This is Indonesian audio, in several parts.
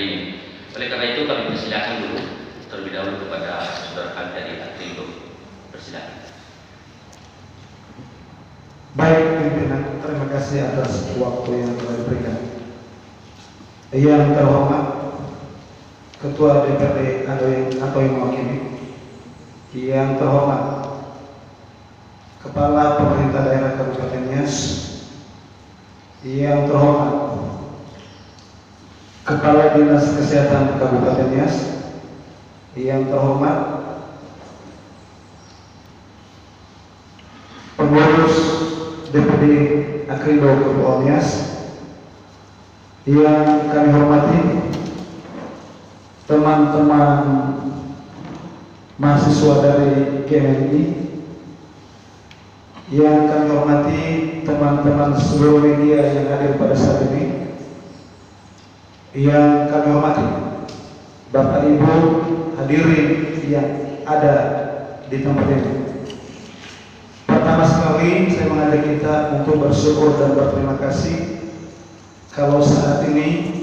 hari ini. Oleh karena itu kami persilakan dulu terlebih dahulu kepada saudara kami dari Akrindo. Persilakan. Baik pimpinan, terima kasih atas waktu yang telah diberikan. Yang terhormat Ketua DPRD atau yang mewakili, yang terhormat Kepala Pemerintah Daerah Kabupaten Nias, yang terhormat Kepala Dinas Kesehatan Kabupaten Nias, yang terhormat pengurus DPD Akrindo Kepulauan Nias, yang kami hormati teman-teman mahasiswa dari GMI, yang kami hormati teman-teman seluruh media yang hadir pada saat ini, yang kami hormati Bapak Ibu hadirin yang ada di tempat ini. Pertama sekali saya mengajak kita untuk bersyukur dan berterima kasih kalau saat ini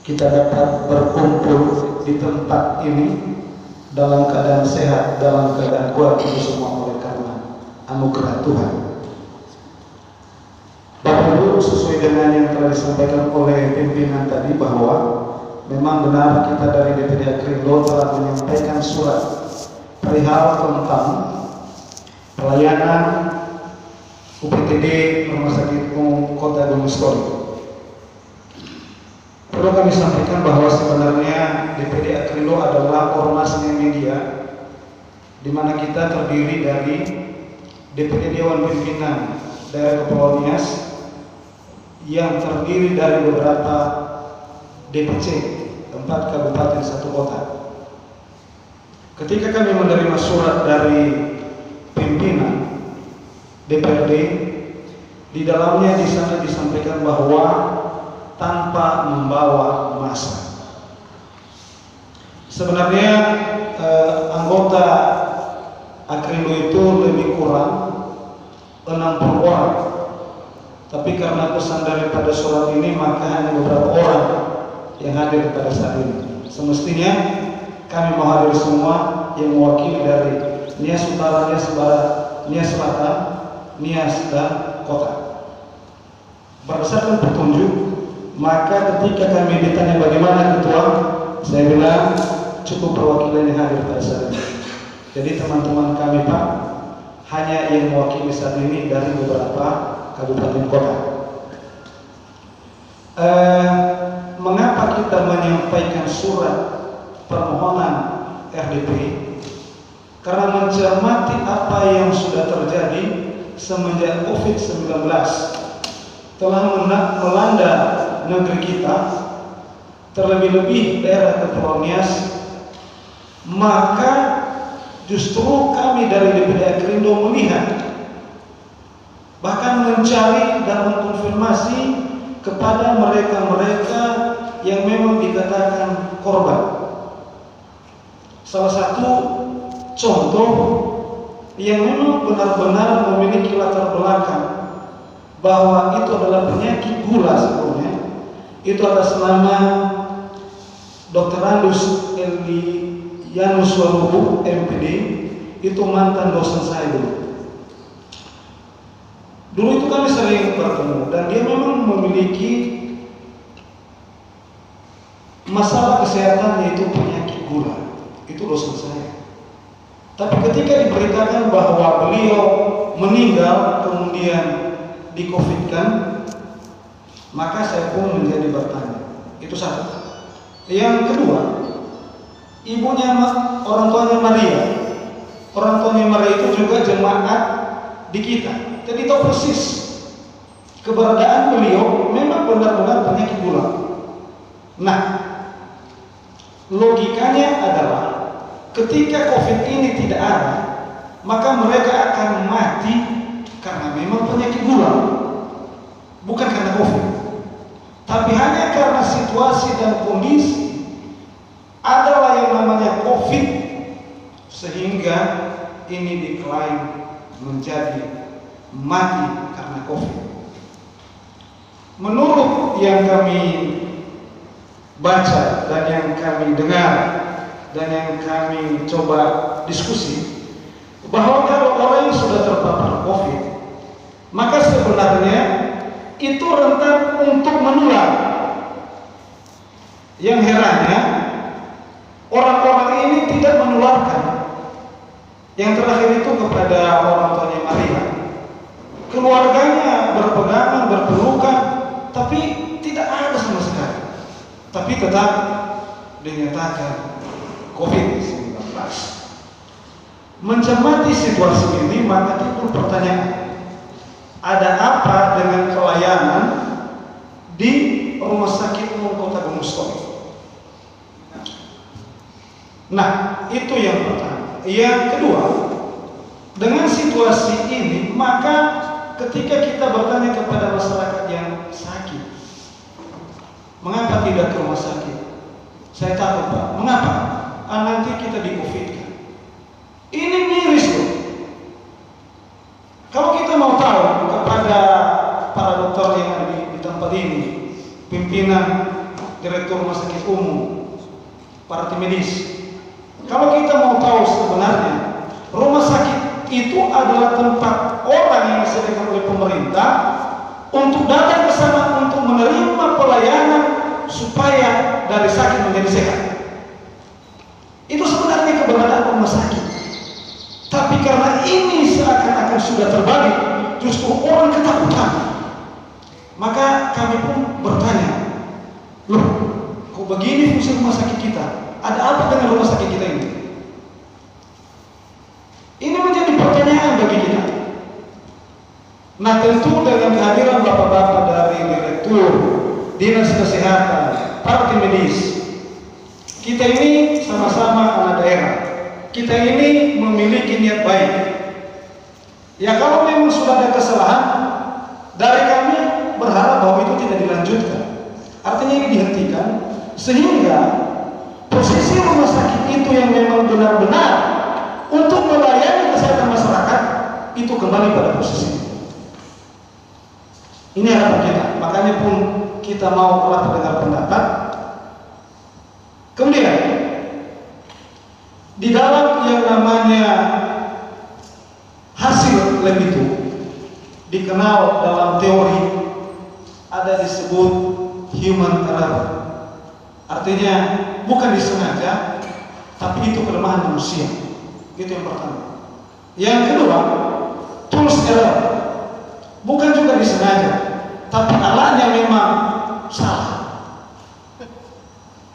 kita dapat berkumpul di tempat ini dalam keadaan sehat, dalam keadaan kuat, itu semua oleh karena anugerah Tuhan. Bapak Ibu, sesuai dengan yang telah disampaikan oleh pimpinan tadi bahwa memang benar kita dari DPD Akrindo telah menyampaikan surat perihal tentang pelayanan UPTD Rumah Sakit Umum Kota Gunung Stori. Perlu kami sampaikan bahwa sebenarnya DPD Akrindo adalah ormas media di mana kita terdiri dari DPD Dewan Pimpinan Daerah Kepulauan Nias yang terdiri dari beberapa DPC 4 kabupaten 1 kota. Ketika kami menerima surat dari pimpinan DPRD, di dalamnya di sana disampaikan bahwa tanpa membawa massa. Sebenarnya anggota Akrindo itu lebih kurang 60 orang. Tapi karena pesan daripada surat ini maka hanya beberapa orang yang hadir pada saat ini. Semestinya kami mau hadir semua yang mewakili dari Nias Utara, Nias Barat, Nias Selatan, Nias dan Kota. Berdasarkan petunjuk, maka ketika kami ditanya bagaimana ketua, saya bilang cukup perwakilan yang hadir pada saat ini. Jadi teman-teman kami Pak hanya yang mewakili saat ini dari beberapa kabupaten kota. Mengapa kita menyampaikan surat permohonan RDP? Karena mencermati apa yang sudah terjadi semenjak COVID-19 telah melanda negeri kita, terlebih-lebih daerah Kepulauan Nias, maka justru kami dari DPD Akrindo melihat, bahkan mencari dan mengkonfirmasi kepada mereka-mereka yang memang dikatakan korban. Salah satu contoh yang memang benar-benar memiliki latar belakang bahwa itu adalah penyakit gula sebelumnya, itu atas nama Dr. Andus Elianus Walubu MPD, itu mantan dosen saya dulu. Dulu itu kami sering bertemu dan dia memang memiliki masalah kesehatan yaitu penyakit gula. Itu dosen saya. Tapi ketika diberitakan bahwa beliau meninggal kemudian di-COVID-kan, maka saya pun menjadi bertanya. Itu satu. Yang kedua, ibunya orang tuanya Maria. Orang tuanya Maria itu juga jemaat di kita. Jadi tahu persis keberadaan beliau memang benar-benar penyakit gula. Nah, logikanya adalah ketika COVID ini tidak ada, maka mereka akan mati karena memang penyakit gula, bukan karena COVID. Tapi hanya karena situasi dan kondisi adalah yang namanya COVID, sehingga ini diklaim menjadi mati karena COVID. Menurut yang kami baca dan yang kami dengar dan yang kami coba diskusi, bahwa kalau orang yang sudah terpapar COVID, maka sebenarnya itu rentan untuk menular. Yang herannya, orang-orang ini tidak menularkan. Yang terakhir itu kepada orang tuanya Maria. Keluarganya berpegangan, berpelukan, tapi tidak ada sama sekali. Tapi tetap dinyatakan COVID-19. Mencermati situasi ini, maka timbul pertanyaan, ada apa dengan pelayanan di Rumah Sakit Umum Kota Gunung Stori? Nah, itu yang pertama. Yang kedua, dengan situasi ini, maka ketika kita bertanya kepada masyarakat yang sakit, mengapa tidak ke rumah sakit? Saya takut, Pak. Mengapa? Nanti kita di-COVID-kan. Ini miris loh. Kalau kita mau tahu kepada para dokter yang ada di tempat ini, pimpinan direktur rumah sakit umum, para tim medis, kalau kita mau tahu sebenarnya rumah sakit itu adalah tempat orang yang disediakan oleh pemerintah untuk datang ke sana untuk menerima pelayanan supaya dari sakit menjadi sehat. Itu sebenarnya keberadaan rumah sakit. Tapi karena ini seakan-akan sudah terbalik, justru orang ketakutan. Maka kami pun bertanya, loh, kok begini fungsi rumah sakit kita? Ada apa dengan rumah sakit kita ini? Ini menjadi pertanyaan bagi kita. Nah, tentu dengan kehadiran bapak-bapak dari direktur, dinas kesehatan, para tim medis, kita ini sama-sama anak daerah. Kita ini memiliki niat baik. Ya, kalau memang sudah ada kesalahan, dari kami berharap bahwa itu tidak dilanjutkan. Artinya ini dihentikan, sehingga posisi rumah sakit itu yang memang benar-benar untuk melayani kesehatan masyarakat itu kembali pada posisi. Ini harapan kita. Makanya pun kita mau rapat dengar pendapat. Kemudian di dalam yang namanya hasil lab itu dikenal dalam teori ada disebut human error. Artinya bukan disengaja, tapi itu kelemahan manusia. Itu yang pertama. Yang kedua, tools error. Bukan juga disengaja, tapi alatnya memang salah.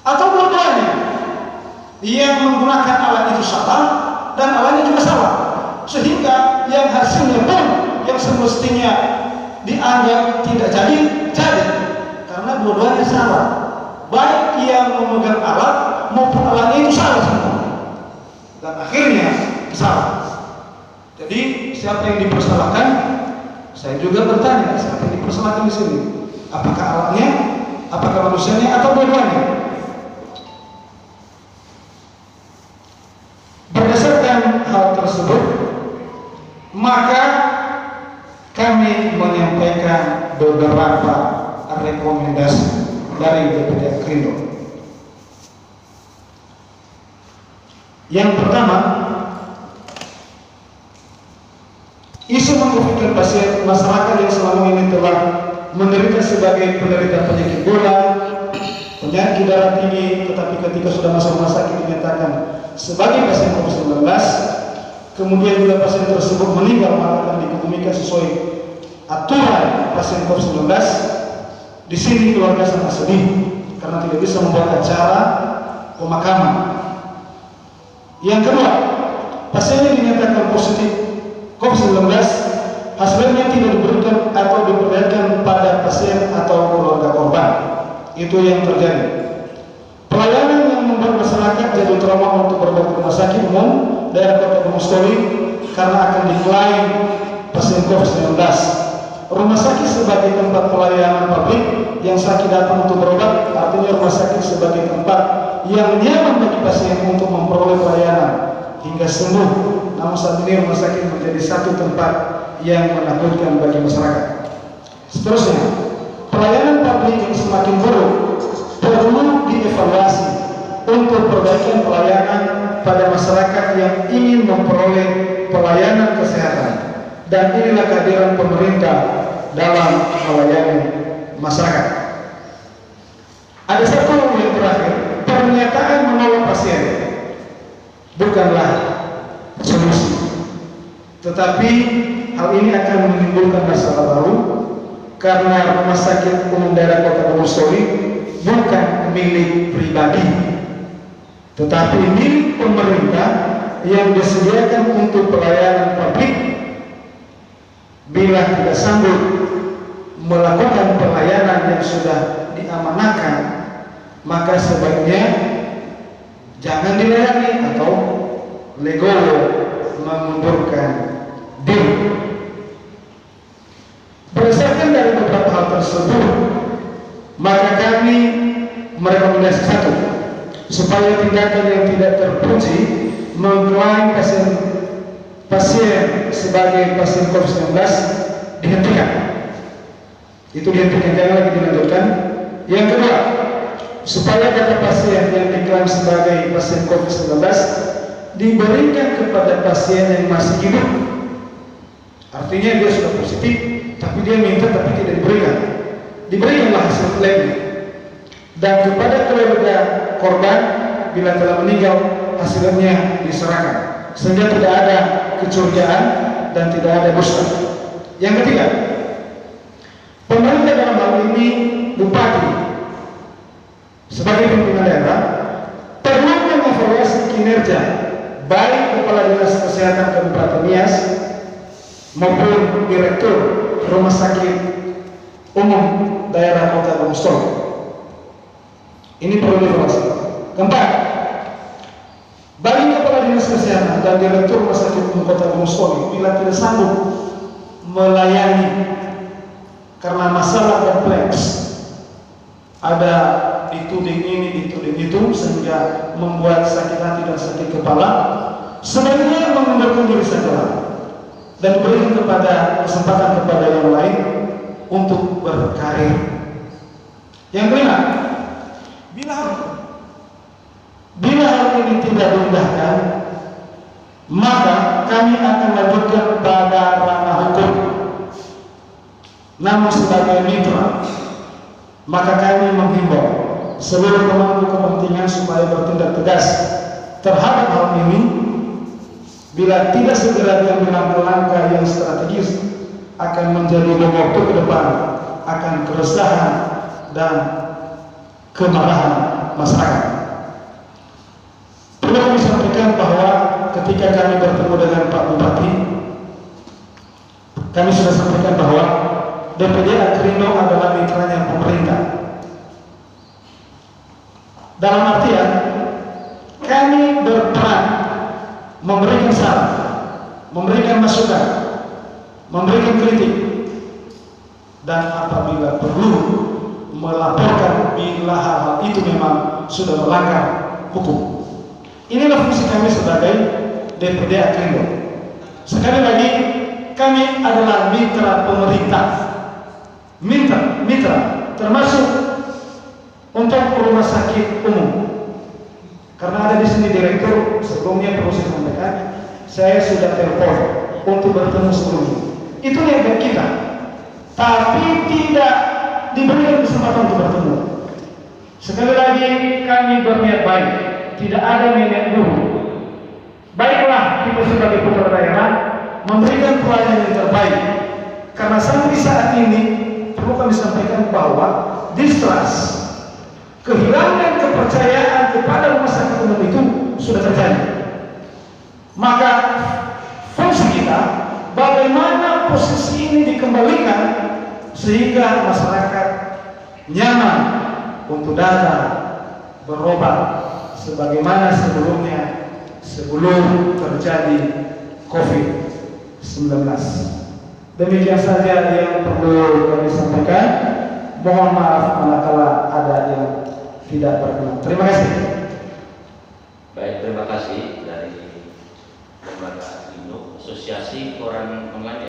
Atau dua-duanya, yang menggunakan alat itu salah dan alatnya juga salah, sehingga yang hasilnya pun yang semestinya dianggap tidak jadi karena dua-duanya salah. Baik yang memegang alat maupun alatnya itu salah semua, dan akhirnya salah. Jadi siapa yang dipersalahkan? Saya juga bertanya, siapa yang dipersalahkan di sini? Apakah alatnya, apakah manusianya, atau dua-duanya? Berdasarkan hal tersebut, maka kami menyampaikan beberapa rekomendasi dari DPD Akrindo. Yang pertama, isu mengcovidkan pasien masyarakat yang selama ini telah menderita sebagai penderita penyakit gula, penyakit darah tinggi, tetapi ketika sudah masuk rumah sakit dinyatakan sebagai pasien COVID-19, kemudian bila pasien tersebut meninggal maka akan diketemukan sesuai aturan pasien COVID-19. Di sini keluarga sangat sedih karena tidak bisa membuat acara pemakaman. Yang kedua, pasiennya dinyatakan positif COVID-19, hasilnya tidak diberikan atau diperlihatkan pada pasien atau keluarga korban. Itu yang terjadi. Pelayanan yang membuat masyarakat jatuh trauma untuk berobat ke rumah sakit umum daerah Kota Gunung Stori karena akan diklaim pasien COVID-19. Rumah sakit sebagai tempat pelayanan publik yang sakit datang untuk berobat, artinya rumah sakit sebagai tempat yang nyaman bagi pasien untuk memperoleh pelayanan hingga sembuh. Namun saat ini rumah sakit menjadi satu tempat yang menakutkan bagi masyarakat. Seterusnya, pelayanan publik yang semakin buruk perlu perbaikan pelayanan pada masyarakat yang ingin memperoleh pelayanan kesehatan, dan inilah kehadiran pemerintah dalam melayani masyarakat. Ada satu yang terakhir, pernyataan menolong pasien bukanlah solusi, tetapi hal ini akan menimbulkan masalah baru karena Rumah Sakit Umum Daerah Kota Wonosobo bukan milik pribadi, tetapi milik pemerintah yang disediakan untuk pelayanan publik. Bila tidak sanggup melakukan pelayanan yang sudah diamanahkan, maka sebaiknya jangan dilayani atau legowo mengundurkan diri. Berdasarkan dari beberapa hal tersebut, maka kami merekomendasi satu, supaya tindakan yang tidak terpuji mengklaim pasien sebagai pasien COVID-19 dihentikan. Itu dihentikan, jangan lagi dilanjutkan. Yang kedua, supaya data pasien yang diklaim sebagai pasien COVID-19 diberikan kepada pasien yang masih hidup. Artinya dia sudah positif, tapi dia minta tapi tidak diberikan. Diberikanlah hasil labnya. Dan kepada keluarga korban bila telah meninggal, hasilnya diserahkan, sehingga tidak ada kecurigaan dan tidak ada dusta. Yang ketiga, pemerintah dalam hal ini bupati sebagai pimpinan daerah perlu mengevaluasi kinerja baik Kepala Dinas Kesehatan Kabupaten Nias maupun Direktur Rumah Sakit Umum Daerah Kota Wonosobo. Ini perlu dievaluasi. Keempat, bagi Kepala Dinas Kesehatan dan Direktur Rumah Sakit Umum Kota Wonosobo bila tidak sanggup melayani karena masalah kompleks, ada dituding ini, dituding itu, sehingga membuat sakit hati dan sakit kepala, sebaiknya mengundurkan diri saja dan berikan kesempatan kepada yang lain untuk berkarir. Yang kelima, bila hal ini tidak diindahkan, maka kami akan lanjutkan pada ranah hukum. Namun sebagai mitra, maka kami menghimbau seluruh pemangku kepentingan supaya bertindak tegas terhadap hal ini. Bila tidak segera diambil langkah yang strategis, akan menjadi bom waktu ke depan, akan keresahan dan kemarahan masyarakat. Perlu kami sampaikan bahwa ketika kami bertemu dengan Pak Bupati, kami sudah sampaikan bahwa DPD Akrindo adalah mitranya pemerintah. Dalam artian, kami berperan memberikan saran, memberikan masukan, memberikan kritik, dan apabila perlu melaporkan bila hal-hal itu memang sudah melanggar hukum. Inilah fungsi kami sebagai DPD Akrindo. Sekali lagi, kami adalah mitra pemerintah, mitra termasuk untuk rumah sakit umum. Karena ada di sini direktur, sebelumnya perlu saya sampaikan, saya sudah telepon untuk bertemu sebelumnya. Itu niat kita, tapi tidak diberikan kesempatan untuk bertemu. Sekali lagi, kami berniat baik, tidak ada niat buruk. Baiklah kita sebagai putra daerah memberikan pelayanan yang terbaik. Karena sampai saat ini perlu kami sampaikan bahwa distrust, kehilangan kepercayaan kepada rumah sakit umum itu sudah terjadi. Maka fungsi kita bagaimana posisi ini dikembalikan sehingga masyarakat nyaman untuk datang berobat sebagaimana sebelumnya, sebelum terjadi COVID-19. Demikian saja yang perlu kami sampaikan. Mohon maaf manakala ada yang tidak berkenan. Terima kasih. Baik, terima kasih dari Lembaga Indo, Asosiasi Koran Online.